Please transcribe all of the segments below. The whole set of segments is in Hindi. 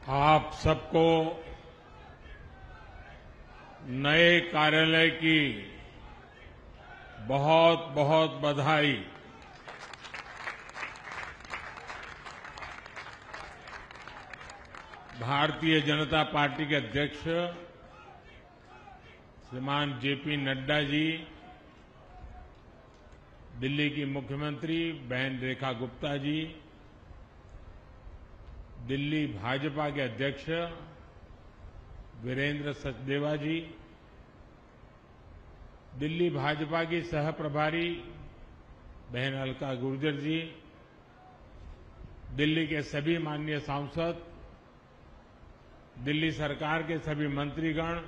आप सबको नए कार्यालय की बहुत बहुत बधाई। भारतीय जनता पार्टी के अध्यक्ष श्रीमान जेपी नड्डा जी, दिल्ली की मुख्यमंत्री बहन रेखा गुप्ता जी, दिल्ली भाजपा के अध्यक्ष वीरेंद्र सचदेवा जी, दिल्ली भाजपा की सह प्रभारी बहन अलका गुर्जर जी, दिल्ली के सभी माननीय सांसद, दिल्ली सरकार के सभी मंत्रीगण,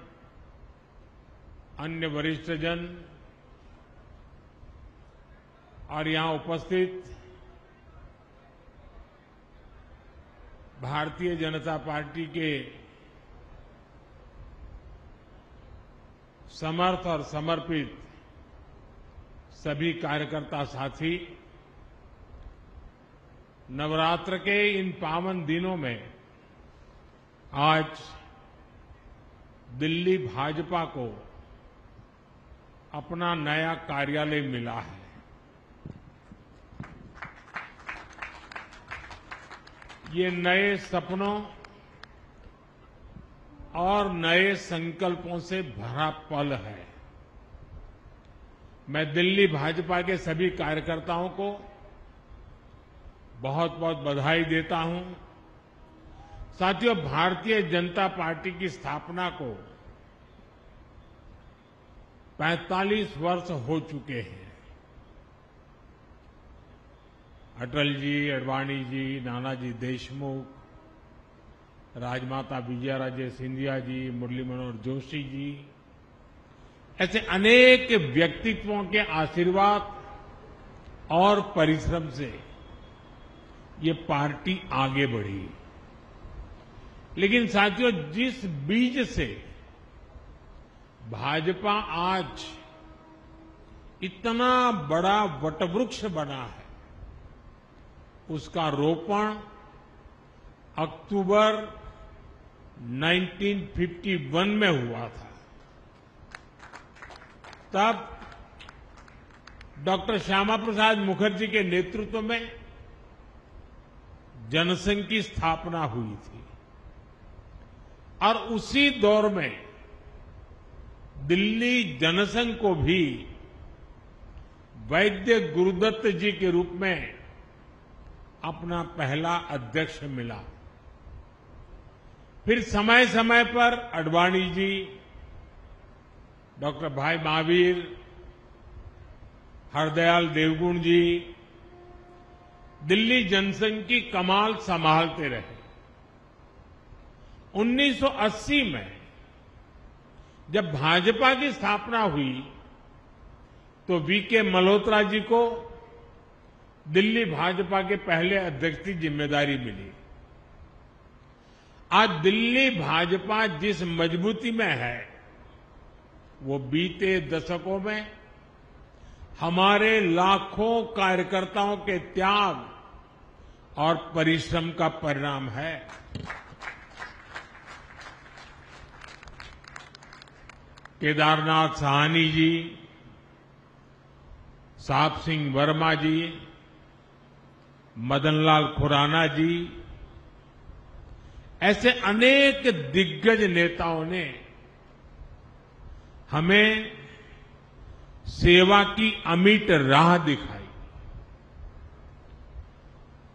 अन्य वरिष्ठजन और यहां उपस्थित भारतीय जनता पार्टी के समर्थ और समर्पित सभी कार्यकर्ता साथी, नवरात्र के इन पावन दिनों में आज दिल्ली भाजपा को अपना नया कार्यालय मिला है। ये नए सपनों और नए संकल्पों से भरा पल है। मैं दिल्ली भाजपा के सभी कार्यकर्ताओं को बहुत बहुत बधाई देता हूं। साथियों, भारतीय जनता पार्टी की स्थापना को 45 वर्ष हो चुके हैं। अटल जी, अडवाणी जी, नानाजी देशमुख, राजमाता विजयाराजे सिंधिया जी, मुरली मनोहर जोशी जी, ऐसे अनेक व्यक्तित्वों के आशीर्वाद और परिश्रम से ये पार्टी आगे बढ़ी। लेकिन साथियों, जिस बीज से भाजपा आज इतना बड़ा वटवृक्ष बना है, उसका रोपण अक्टूबर 1951 में हुआ था। तब डॉक्टर श्यामा प्रसाद मुखर्जी के नेतृत्व में जनसंघ की स्थापना हुई थी और उसी दौर में दिल्ली जनसंघ को भी वैद्य गुरुदत्त जी के रूप में अपना पहला अध्यक्ष मिला। फिर समय समय पर अडवाणी जी, डॉक्टर भाई महावीर, हरदयाल देवगुण जी दिल्ली जनसंघ की कमान संभालते रहे। 1980 में जब भाजपा की स्थापना हुई तो वीके मल्होत्रा जी को दिल्ली भाजपा के पहले अध्यक्ष की जिम्मेदारी मिली। आज दिल्ली भाजपा जिस मजबूती में है, वो बीते दशकों में हमारे लाखों कार्यकर्ताओं के त्याग और परिश्रम का परिणाम है। केदारनाथ साहनी जी, साप सिंह वर्मा जी, मदनलाल खुराना जी, ऐसे अनेक दिग्गज नेताओं ने हमें सेवा की अमिट राह दिखाई।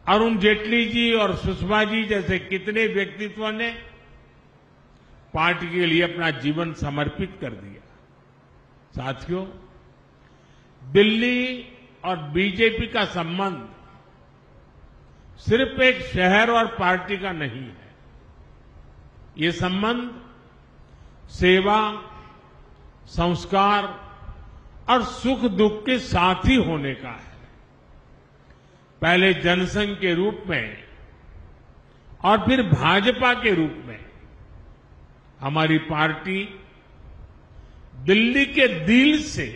अरुण जेटली जी और सुषमा जी जैसे कितने व्यक्तित्वों ने पार्टी के लिए अपना जीवन समर्पित कर दिया। साथियों, दिल्ली और बीजेपी का संबंध सिर्फ एक शहर और पार्टी का नहीं है। ये संबंध सेवा, संस्कार और सुख दुख के साथी होने का है। पहले जनसंघ के रूप में और फिर भाजपा के रूप में हमारी पार्टी दिल्ली के दिल से,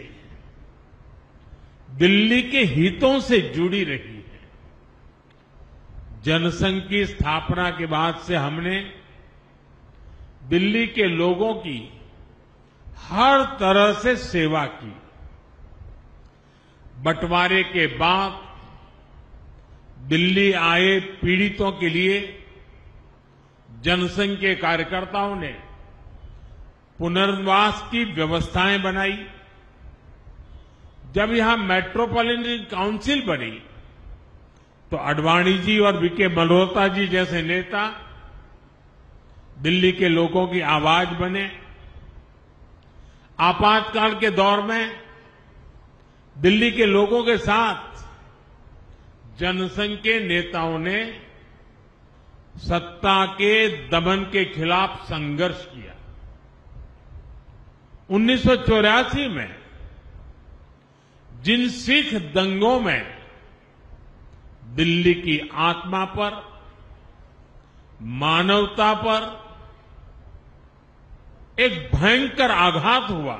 दिल्ली के हितों से जुड़ी रही है। जनसंघ की स्थापना के बाद से हमने दिल्ली के लोगों की हर तरह से सेवा की। बंटवारे के बाद दिल्ली आए पीड़ितों के लिए जनसंघ के कार्यकर्ताओं ने पुनर्वास की व्यवस्थाएं बनाई। जब यहां मेट्रोपॉलिटन काउंसिल बनी तो अडवाणी जी और वीके मल्होत्रा जी जैसे नेता दिल्ली के लोगों की आवाज बने। आपातकाल के दौर में दिल्ली के लोगों के साथ जनसंघ के नेताओं ने सत्ता के दमन के खिलाफ संघर्ष किया। 1984 में जिन सिख दंगों में दिल्ली की आत्मा पर, मानवता पर एक भयंकर आघात हुआ,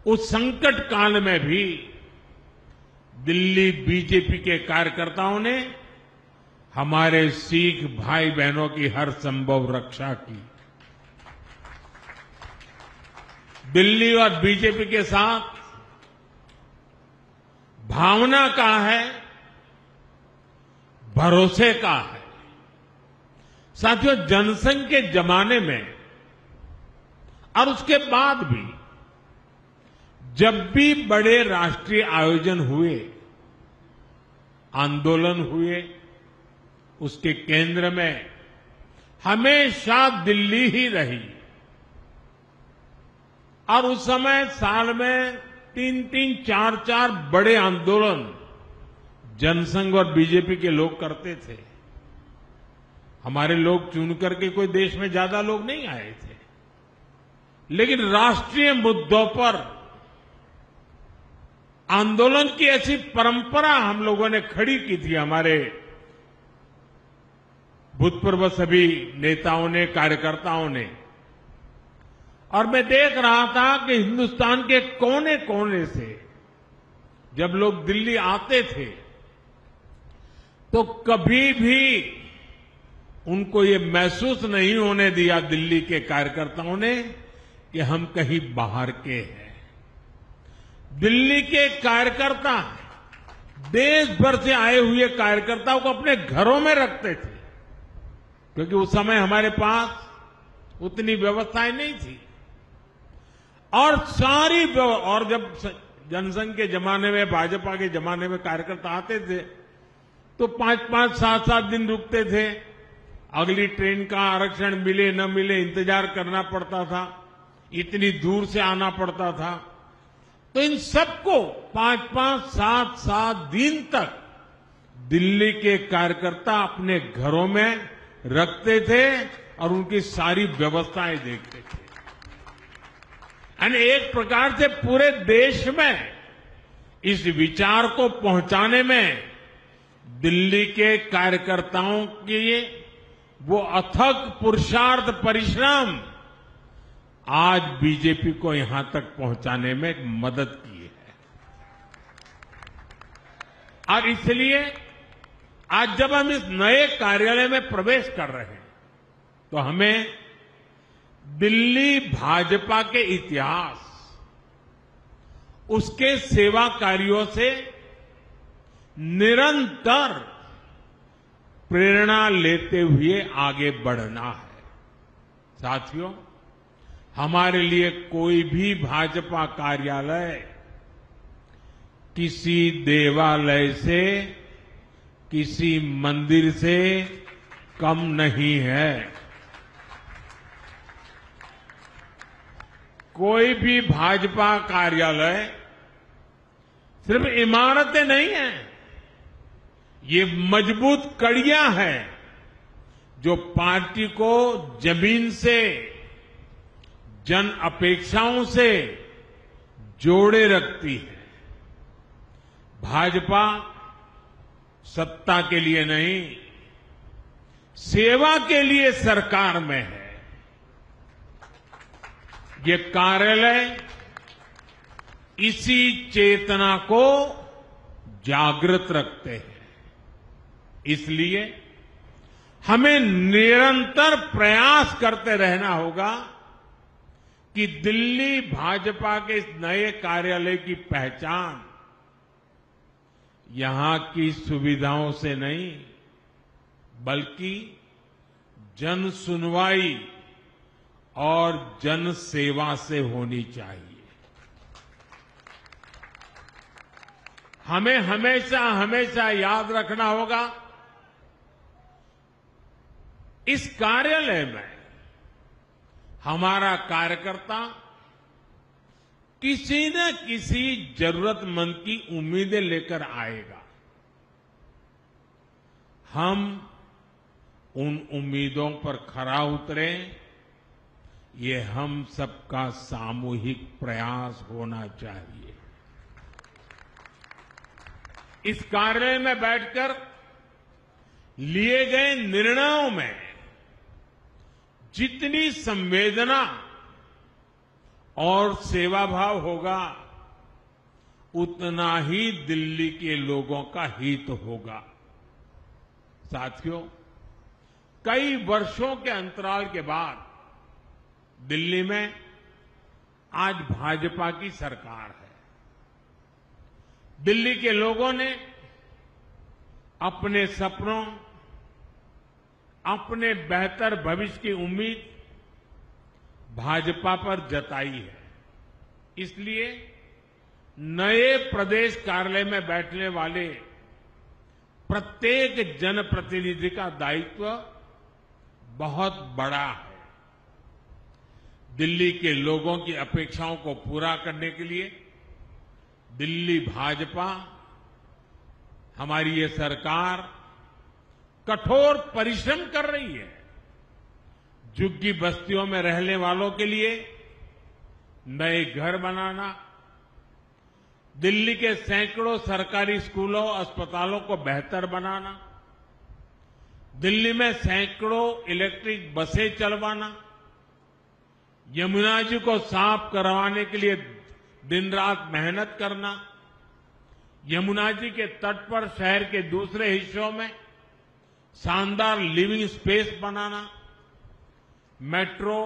उस संकट काल में भी दिल्ली बीजेपी के कार्यकर्ताओं ने हमारे सिख भाई बहनों की हर संभव रक्षा की। दिल्ली और बीजेपी के साथ भावना का है, भरोसे का है। साथियों, जनसंघ के जमाने में और उसके बाद भी जब भी बड़े राष्ट्रीय आयोजन हुए, आंदोलन हुए, उसके केंद्र में हमेशा दिल्ली ही रही। और उस समय साल में 3-3, 4-4 बड़े आंदोलन जनसंघ और बीजेपी के लोग करते थे। हमारे लोग चुन करके कोई देश में ज्यादा लोग नहीं आए थे, लेकिन राष्ट्रीय मुद्दों पर आंदोलन की ऐसी परंपरा हम लोगों ने खड़ी की थी। हमारे भूतपूर्व सभी नेताओं ने, कार्यकर्ताओं ने। और मैं देख रहा था कि हिंदुस्तान के कोने कोने से जब लोग दिल्ली आते थे तो कभी भी उनको ये महसूस नहीं होने दिया दिल्ली के कार्यकर्ताओं ने कि हम कहीं बाहर के हैं। दिल्ली के कार्यकर्ता देश भर से आए हुए कार्यकर्ताओं को अपने घरों में रखते थे, क्योंकि उस समय हमारे पास उतनी व्यवस्थाएं नहीं थी। और और जब जनसंघ के जमाने में, भाजपा के जमाने में कार्यकर्ता आते थे तो 5-5, 7-7 दिन रुकते थे। अगली ट्रेन का आरक्षण मिले न मिले इंतजार करना पड़ता था, इतनी दूर से आना पड़ता था। तो इन सबको 5-5, 7-7 दिन तक दिल्ली के कार्यकर्ता अपने घरों में रखते थे और उनकी सारी व्यवस्थाएं देखते थे। यानी एक प्रकार से पूरे देश में इस विचार को पहुंचाने में दिल्ली के कार्यकर्ताओं की वो अथक पुरुषार्थ, परिश्रम आज बीजेपी को यहां तक पहुंचाने में मदद की है। और इसलिए आज जब हम इस नए कार्यालय में प्रवेश कर रहे हैं तो हमें दिल्ली भाजपा के इतिहास, उसके सेवा कार्यों से निरंतर प्रेरणा लेते हुए आगे बढ़ना है। साथियों, हमारे लिए कोई भी भाजपा कार्यालय किसी देवालय से, किसी मंदिर से कम नहीं है। कोई भी भाजपा कार्यालय सिर्फ इमारतें नहीं हैं, ये मजबूत कड़ियां हैं जो पार्टी को जमीन से, जन अपेक्षाओं से जोड़े रखती है। भाजपा सत्ता के लिए नहीं, सेवा के लिए सरकार में है। ये कार्यालय इसी चेतना को जागृत रखते हैं। इसलिए हमें निरंतर प्रयास करते रहना होगा कि दिल्ली भाजपा के इस नए कार्यालय की पहचान यहां की सुविधाओं से नहीं बल्कि जन सुनवाई और जन सेवा से होनी चाहिए। हमें हमेशा हमेशा याद रखना होगा इस कार्यालय में हमारा कार्यकर्ता किसी न किसी जरूरतमंद की उम्मीदें लेकर आएगा। हम उन उम्मीदों पर खरा उतरें, ये हम सबका सामूहिक प्रयास होना चाहिए। इस कार्यालय में बैठकर लिए गए निर्णयों में जितनी संवेदना और सेवाभाव होगा उतना ही दिल्ली के लोगों का हित होगा। साथियों, कई वर्षों के अंतराल के बाद दिल्ली में आज भाजपा की सरकार है। दिल्ली के लोगों ने अपने सपनों, अपने बेहतर भविष्य की उम्मीद भाजपा पर जताई है। इसलिए नए प्रदेश कार्यालय में बैठने वाले प्रत्येक जनप्रतिनिधि का दायित्व बहुत बड़ा है। दिल्ली के लोगों की अपेक्षाओं को पूरा करने के लिए दिल्ली भाजपा, हमारी ये सरकार कठोर परिश्रम कर रही है। झुग्गी बस्तियों में रहने वालों के लिए नए घर बनाना, दिल्ली के सैकड़ों सरकारी स्कूलों, अस्पतालों को बेहतर बनाना, दिल्ली में सैकड़ों इलेक्ट्रिक बसें चलवाना, यमुना जी को साफ करवाने के लिए दिन रात मेहनत करना, यमुना जी के तट पर शहर के दूसरे हिस्सों में शानदार लिविंग स्पेस बनाना, मेट्रो,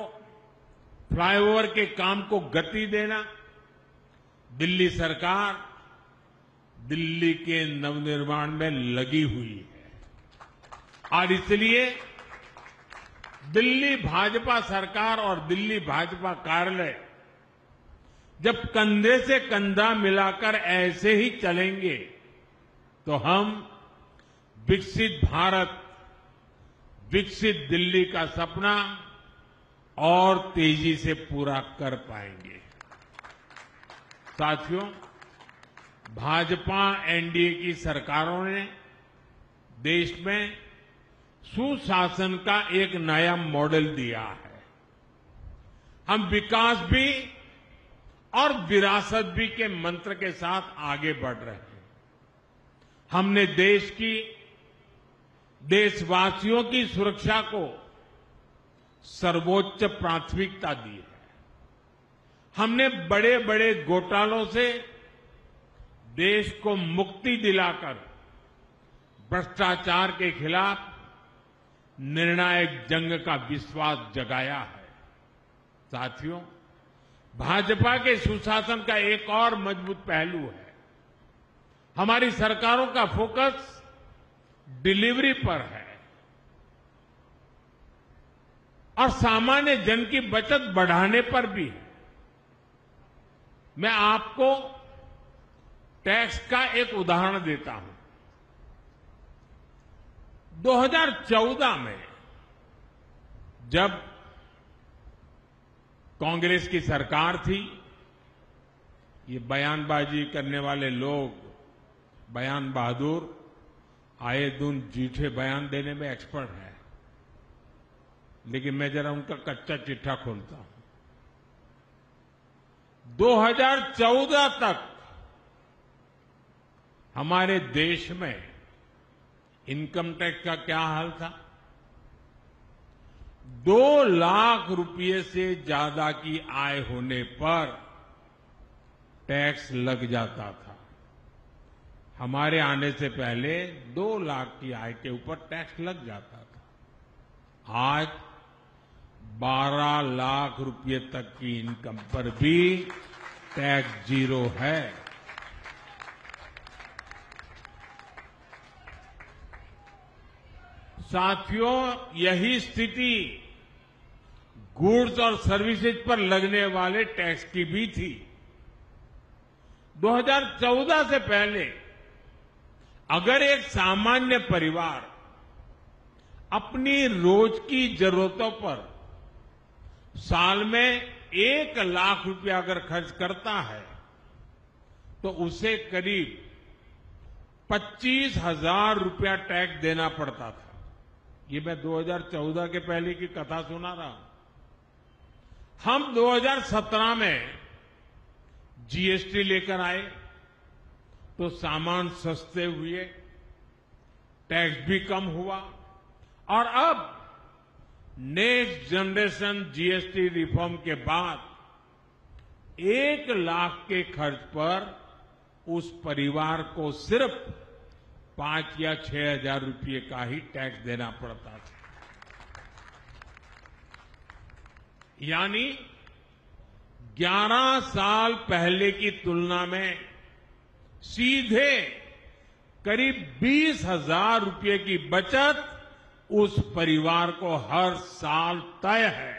फ्लाईओवर के काम को गति देना। दिल्ली सरकार दिल्ली के नवनिर्माण में लगी हुई है और इसलिए दिल्ली भाजपा सरकार और दिल्ली भाजपा कार्यालय जब कंधे से कंधा मिलाकर ऐसे ही चलेंगे तो हम विकसित भारत, विकसित दिल्ली का सपना और तेजी से पूरा कर पाएंगे। साथियों, भाजपा एनडीए की सरकारों ने देश में सुशासन का एक नया मॉडल दिया है। हम विकास भी और विरासत भी के मंत्र के साथ आगे बढ़ रहे हैं। हमने देशवासियों की सुरक्षा को सर्वोच्च प्राथमिकता दी है। हमने बड़े बड़े घोटालों से देश को मुक्ति दिलाकर भ्रष्टाचार के खिलाफ निर्णायक जंग का विश्वास जगाया है। साथियों, भाजपा के सुशासन का एक और मजबूत पहलू है। हमारी सरकारों का फोकस डिलीवरी पर है और सामान्य जन की बचत बढ़ाने पर भी है। मैं आपको टैक्स का एक उदाहरण देता हूं। 2014 में जब कांग्रेस की सरकार थी, ये बयानबाजी करने वाले लोग, बयान बहादुर, आए दिन झूठे बयान देने में एक्सपर्ट है, लेकिन मैं जरा उनका कच्चा चिट्ठा खोलता हूं। 2014 तक हमारे देश में इनकम टैक्स का क्या हाल था? 2 लाख रुपए से ज्यादा की आय होने पर टैक्स लग जाता था। हमारे आने से पहले 2 लाख की आय के ऊपर टैक्स लग जाता था। आज 12 लाख रुपए तक की इनकम पर भी टैक्स जीरो है। साथियों, यही स्थिति गुड्स और सर्विसेज पर लगने वाले टैक्स की भी थी। 2014 से पहले अगर एक सामान्य परिवार अपनी रोज की जरूरतों पर साल में 1 लाख रुपया अगर खर्च करता है तो उसे करीब 25,000 रुपया टैक्स देना पड़ता था। ये मैं 2014 के पहले की कथा सुना रहा हूं। हम 2017 में जीएसटी लेकर आए तो सामान सस्ते हुए, टैक्स भी कम हुआ और अब नेक्स्ट जनरेशन जीएसटी रिफॉर्म के बाद 1 लाख के खर्च पर उस परिवार को सिर्फ 5 या 6 हजार रुपये का ही टैक्स देना पड़ता था। यानी 11 साल पहले की तुलना में सीधे करीब 20,000 रुपये की बचत उस परिवार को हर साल तय है।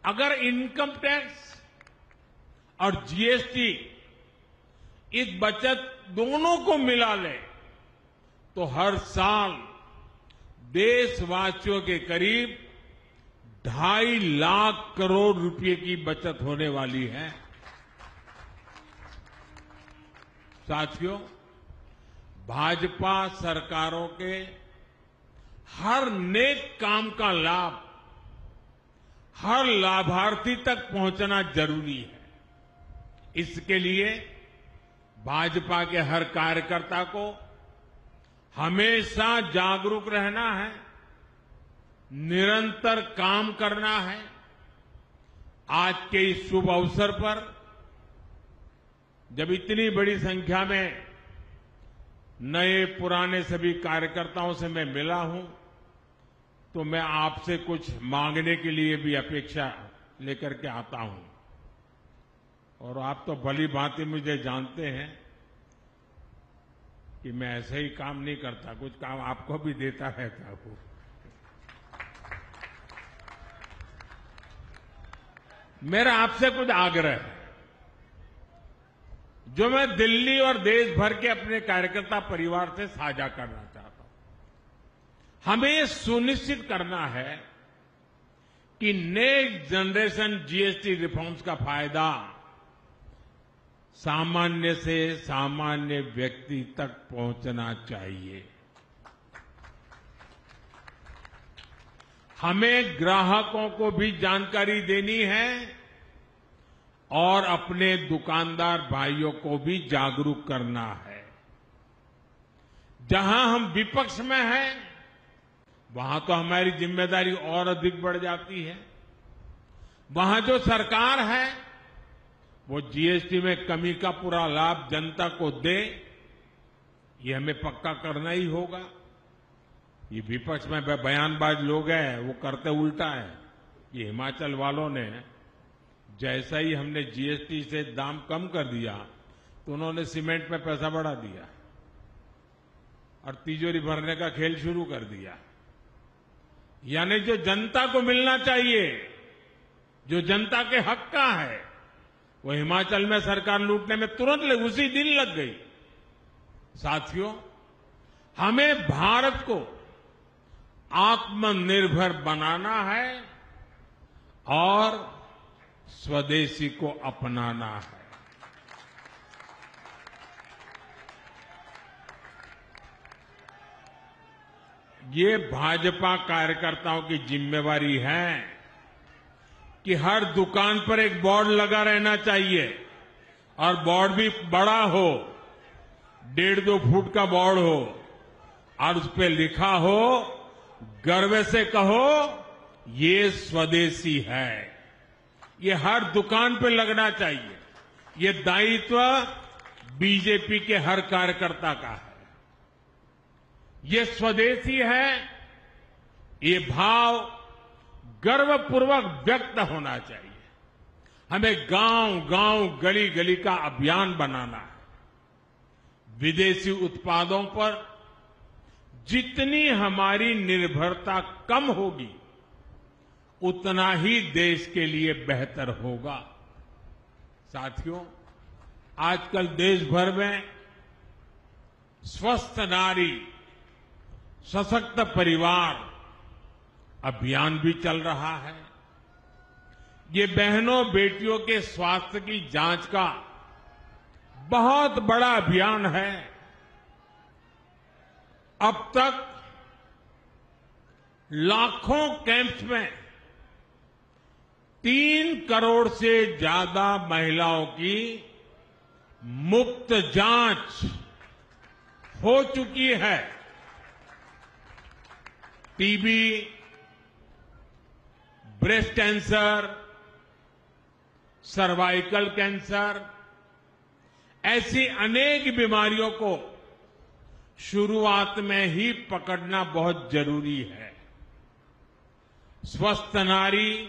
अगर इनकम टैक्स और जीएसटी इस बचत दोनों को मिला ले तो हर साल देशवासियों के करीब 2.5 लाख करोड़ रुपए की बचत होने वाली है। साथियों, भाजपा सरकारों के हर नेक काम का लाभ हर लाभार्थी तक पहुंचना जरूरी है। इसके लिए भाजपा के हर कार्यकर्ता को हमेशा जागरूक रहना है, निरंतर काम करना है। आज के इस शुभ अवसर पर जब इतनी बड़ी संख्या में नए पुराने सभी कार्यकर्ताओं से मैं मिला हूं तो मैं आपसे कुछ मांगने के लिए भी अपेक्षा लेकर के आता हूं। और आप तो भली भांति मुझे जानते हैं कि मैं ऐसे ही काम नहीं करता, कुछ काम आपको भी देता रहता हूं। मेरा आपसे कुछ आग्रह है जो मैं दिल्ली और देश भर के अपने कार्यकर्ता परिवार से साझा करना चाहता हूं। हमें यह सुनिश्चित करना है कि नेक्स्ट जनरेशन जीएसटी रिफॉर्म्स का फायदा सामान्य से सामान्य व्यक्ति तक पहुंचना चाहिए। हमें ग्राहकों को भी जानकारी देनी है और अपने दुकानदार भाइयों को भी जागरूक करना है। जहां हम विपक्ष में हैं, वहां तो हमारी जिम्मेदारी और अधिक बढ़ जाती है। वहां जो सरकार है वो जीएसटी में कमी का पूरा लाभ जनता को दे, ये हमें पक्का करना ही होगा। ये विपक्ष में बयानबाज लोग हैं, वो करते उल्टा है। ये हिमाचल वालों ने जैसा ही हमने जीएसटी से दाम कम कर दिया तो उन्होंने सीमेंट में पैसा बढ़ा दिया और तिजोरी भरने का खेल शुरू कर दिया। यानी जो जनता को मिलना चाहिए, जो जनता के हक का है, वो हिमाचल में सरकार लूटने में तुरंत उसी दिन लग गई। साथियों, हमें भारत को आत्मनिर्भर बनाना है और स्वदेशी को अपनाना है। ये भाजपा कार्यकर्ताओं की जिम्मेवारी है कि हर दुकान पर एक बोर्ड लगा रहना चाहिए और बोर्ड भी बड़ा हो, 1.5-2 फुट का बोर्ड हो और उस पर लिखा हो, गर्व से कहो ये स्वदेशी है। ये हर दुकान पे लगना चाहिए। ये दायित्व बीजेपी के हर कार्यकर्ता का है। ये स्वदेशी है, ये भाव गर्वपूर्वक व्यक्त होना चाहिए। हमें गांव गांव गली गली का अभियान बनाना है। विदेशी उत्पादों पर जितनी हमारी निर्भरता कम होगी, उतना ही देश के लिए बेहतर होगा। साथियों, आजकल देश भर में स्वस्थ नारी सशक्त परिवार अभियान भी चल रहा है। ये बहनों बेटियों के स्वास्थ्य की जांच का बहुत बड़ा अभियान है। अब तक लाखों कैंप्स में 3 करोड़ से ज्यादा महिलाओं की मुफ्त जांच हो चुकी है। TB, breast cancer, cervical cancer, ऐसी अनेक बीमारियों को शुरुआत में ही पकड़ना बहुत जरूरी है। स्वस्थ नारी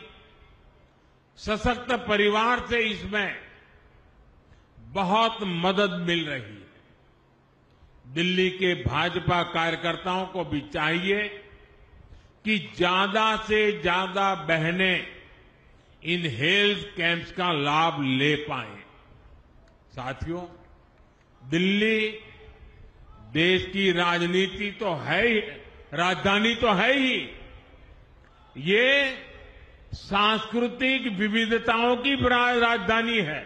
सशक्त परिवार से इसमें बहुत मदद मिल रही है। दिल्ली के भाजपा कार्यकर्ताओं को भी चाहिए कि ज्यादा से ज्यादा बहनें इन हेल्थ कैंप्स का लाभ ले पाएं। साथियों, दिल्ली देश की राजनीति तो है ही, राजधानी तो है ही, ये सांस्कृतिक विविधताओं की राजधानी है।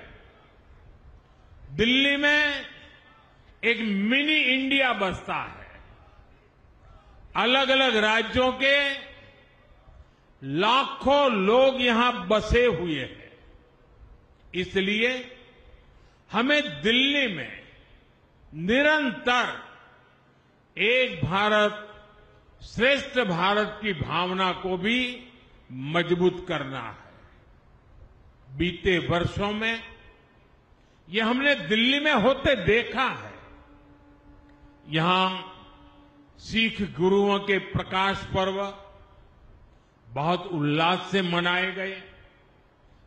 दिल्ली में एक मिनी इंडिया बसता है। अलग अलग राज्यों के लाखों लोग यहां बसे हुए हैं। इसलिए हमें दिल्ली में निरंतर एक भारत श्रेष्ठ भारत की भावना को भी मजबूत करना है। बीते वर्षों में ये हमने दिल्ली में होते देखा है। यहां सिख गुरुओं के प्रकाश पर्व बहुत उल्लास से मनाए गए।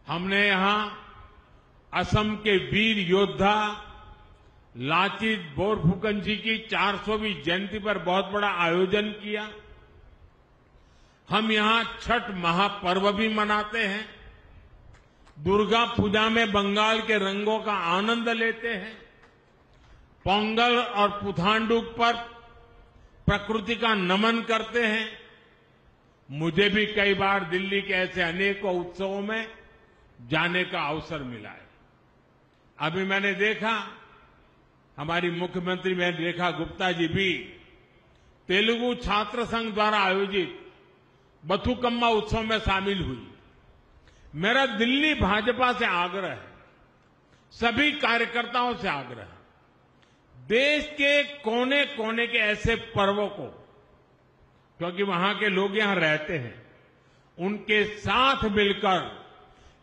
हमने यहां असम के वीर योद्धा लाचित बोरफुकन जी की 400वीं जयंती पर बहुत बड़ा आयोजन किया। हम यहां छठ महापर्व भी मनाते हैं। दुर्गा पूजा में बंगाल के रंगों का आनंद लेते हैं। पोंगल और पुथांडु पर प्रकृति का नमन करते हैं। मुझे भी कई बार दिल्ली के ऐसे अनेकों उत्सवों में जाने का अवसर मिला है। अभी मैंने देखा, हमारी मुख्यमंत्री रेखा गुप्ता जी भी तेलुगु छात्र संघ द्वारा आयोजित बथुकम्मा उत्सव में शामिल हुई। मेरा दिल्ली भाजपा से आग्रह है, सभी कार्यकर्ताओं से आग्रह है, देश के कोने कोने के ऐसे पर्वों को, क्योंकि वहां के लोग यहां रहते हैं, उनके साथ मिलकर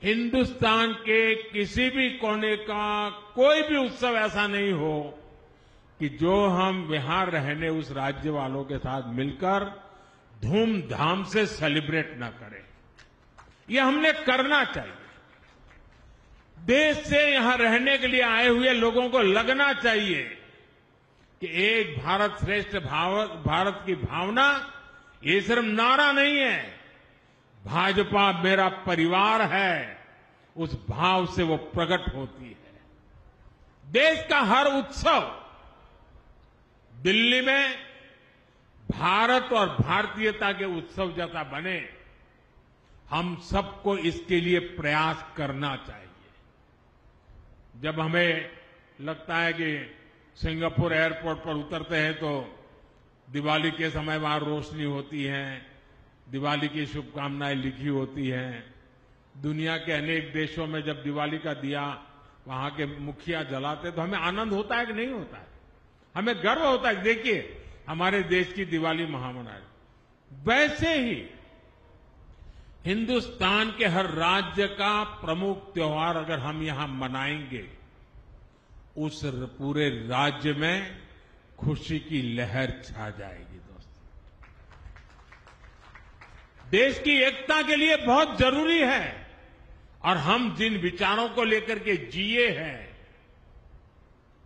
हिंदुस्तान के किसी भी कोने का कोई भी उत्सव ऐसा नहीं हो कि जो हम यहां रहने उस राज्य वालों के साथ मिलकर धूमधाम से सेलिब्रेट न करें। ये हमने करना चाहिए। देश से यहां रहने के लिए आए हुए लोगों को लगना चाहिए कि एक भारत श्रेष्ठ भारत की भावना ये सिर्फ नारा नहीं है, भाजपा मेरा परिवार है, उस भाव से वो प्रकट होती है। देश का हर उत्सव दिल्ली में भारत और भारतीयता के उत्सव जैसा बने, हम सबको इसके लिए प्रयास करना चाहिए। जब हमें लगता है कि सिंगापुर एयरपोर्ट पर उतरते हैं तो दिवाली के समय वहां रोशनी होती है, दिवाली की शुभकामनाएं लिखी होती हैं। दुनिया के अनेक देशों में जब दिवाली का दिया वहां के मुखिया जलाते तो हमें आनंद होता है कि नहीं होता है? हमें गर्व होता है, देखिए हमारे देश की दिवाली महामनाई। वैसे ही हिंदुस्तान के हर राज्य का प्रमुख त्योहार अगर हम यहां मनाएंगे उस पूरे राज्य में खुशी की लहर छा जाएगी। दोस्तों, देश की एकता के लिए बहुत जरूरी है और हम जिन विचारों को लेकर के जिए हैं,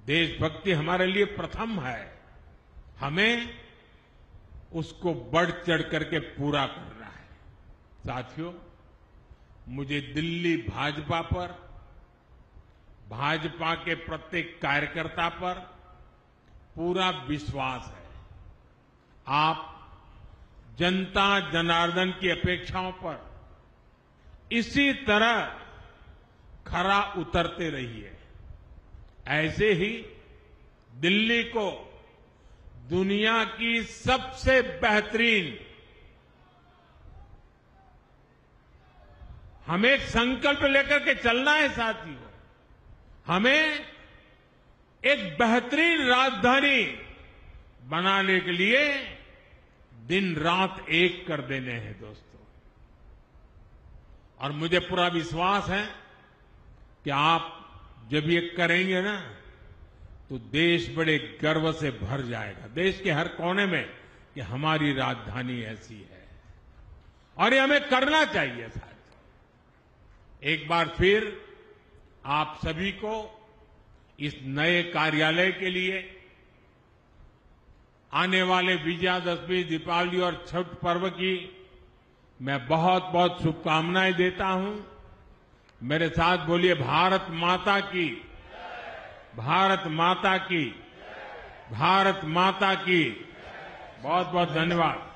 देशभक्ति हमारे लिए प्रथम है। हमें उसको बढ़ चढ़ करके पूरा करना है। साथियों, मुझे दिल्ली भाजपा पर, भाजपा के प्रत्येक कार्यकर्ता पर पूरा विश्वास है। आप जनता जनार्दन की अपेक्षाओं पर इसी तरह खरा उतरते रहिए। ऐसे ही दिल्ली को दुनिया की सबसे बेहतरीन, हमें एक संकल्प लेकर के चलना है साथियों, हमें एक बेहतरीन राजधानी बनाने के लिए दिन रात एक कर देने हैं दोस्तों। और मुझे पूरा विश्वास है कि आप जब ये करेंगे ना, तो देश बड़े गर्व से भर जाएगा, देश के हर कोने में, कि हमारी राजधानी ऐसी है। और ये हमें करना चाहिए साथियों। एक बार फिर आप सभी को इस नए कार्यालय के लिए आने वाले विजयादशमी, दीपावली और छठ पर्व की मैं बहुत बहुत शुभकामनाएं देता हूं। मेरे साथ बोलिए, भारत माता की, भारत माता की, भारत माता की। बहुत बहुत धन्यवाद।